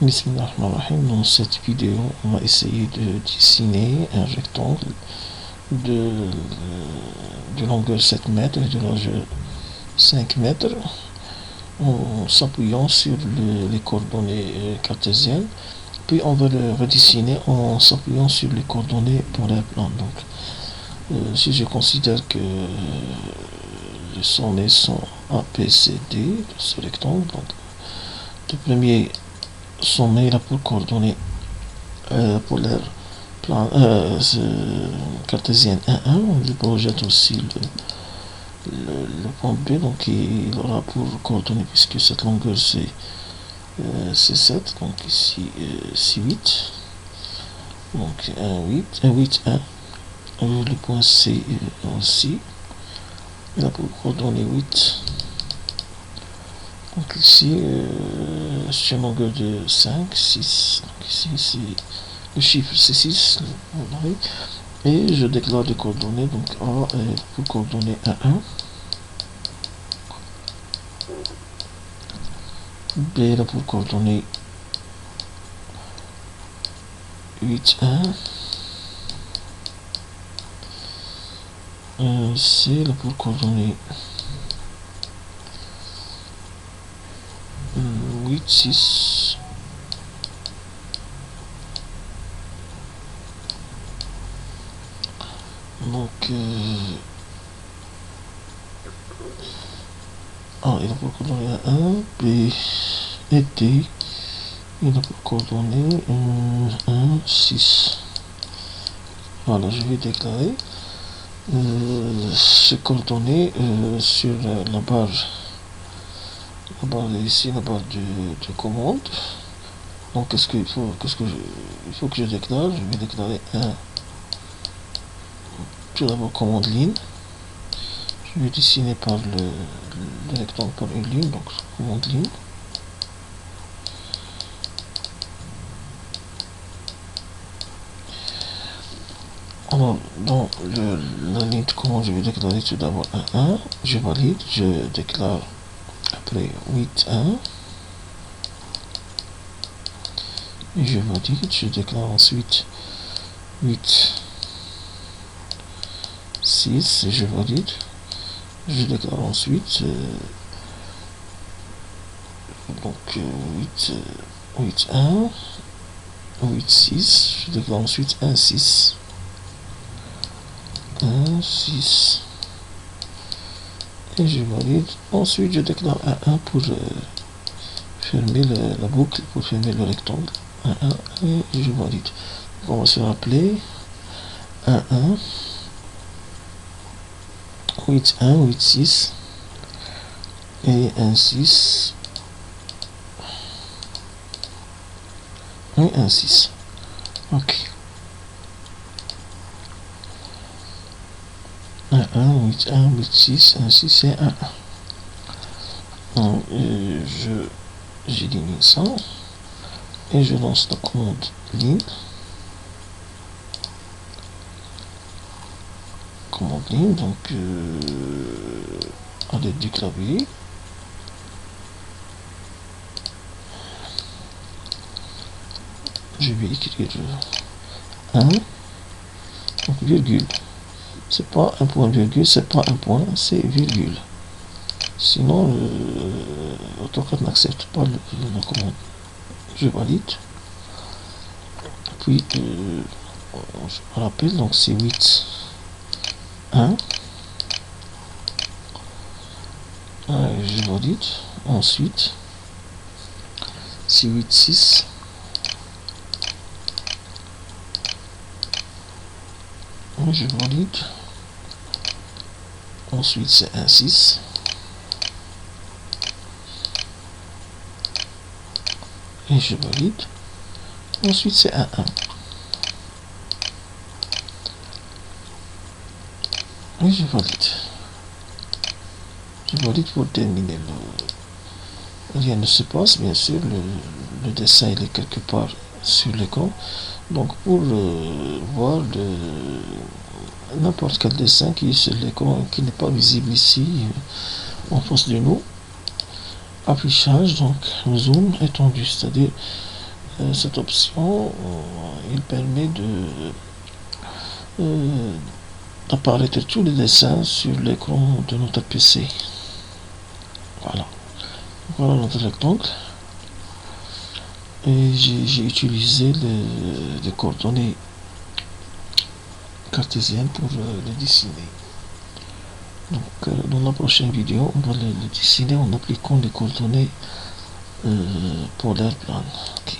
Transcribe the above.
Bismillahirrahmanirrahim. Dans cette vidéo, on va essayer de dessiner un rectangle de, de longueur 7 mètres et de largeur 5 mètres en s'appuyant sur les coordonnées cartésiennes. Puis on va le redessiner en s'appuyant sur les coordonnées polaires plan. Donc, si je considère que les sommets sont ABCD de ce rectangle, donc le premier sommet là pour coordonnées polaires plan cartésienne 1, 1, on lui projette aussi le point B, donc il aura pour coordonnées, puisque cette longueur c'est 7, donc ici c'est 8, donc 1, 8, 1, 8, 1, le point C aussi, il a pour coordonnées 8, donc ici c'est une longueur de 5, 6, donc ici c'est le chiffre c'est 6, et je déclare les coordonnées, donc A pour coordonnées 1, 1, B là pour coordonnées 8, 1, C là pour coordonnées 8, 6, donc A il a pour coordonnées 1, B et D il a pour coordonnées 1, 6. Voilà, je vais déclarer ces coordonnées sur la barre ici, la barre de commande. Donc qu'est-ce qu'il faut, il faut que je déclare. Je vais déclarer tout d'abord commande ligne. Je vais dessiner par le rectangle par une ligne, donc commande ligne. Alors, dans la ligne de commande, je vais déclarer tout d'abord 1, je valide, je déclare après 8, 1, et je valide, je déclare ensuite 8, 6, et je valide, je déclare ensuite donc 8, 8, 1, 8, 6, je déclare ensuite 1, 6, 1, 6, et je valide. Ensuite, je déclare 1 pour fermer la boucle, pour fermer le rectangle. 1, 1, et je valide. Donc, on va se rappeler 1, 1, 8, 1, 8, 6, et 1, 6, et 1, 6. Ok. 1, 1, 8, 1, 8, 6, 1, 6 et 1. Donc, j'élimine ça et je lance la commande ligne. Commande ligne, donc à l'aide du clavier. Je vais écrire 1, donc virgule. C'est pas un point virgule, c'est pas un point, c'est virgule. Sinon, AutoCAD n'accepte pas la commande. Je valide. Puis, je rappelle, donc c'est 8, 1. Je valide. Ensuite, c'est 8, 6. Je valide. Ensuite, c'est 1, 6. Et je valide. Ensuite, c'est 1, 1. Et je valide. Je valide pour terminer. Rien ne se passe, bien sûr. Le dessin il est quelque part sur l'écran. Donc, pour voir n'importe quel dessin qui est sur l'écran, qui n'est pas visible ici, en face de nous, affichage, donc zoom étendu, c'est-à-dire cette option, il permet d'apparaître tous les dessins sur l'écran de notre PC. Voilà. Voilà notre rectangle. Et j'ai utilisé les coordonnées cartésiennes pour le dessiner. Donc dans la prochaine vidéo, on va le dessiner en appliquant les coordonnées polaires planes. Okay.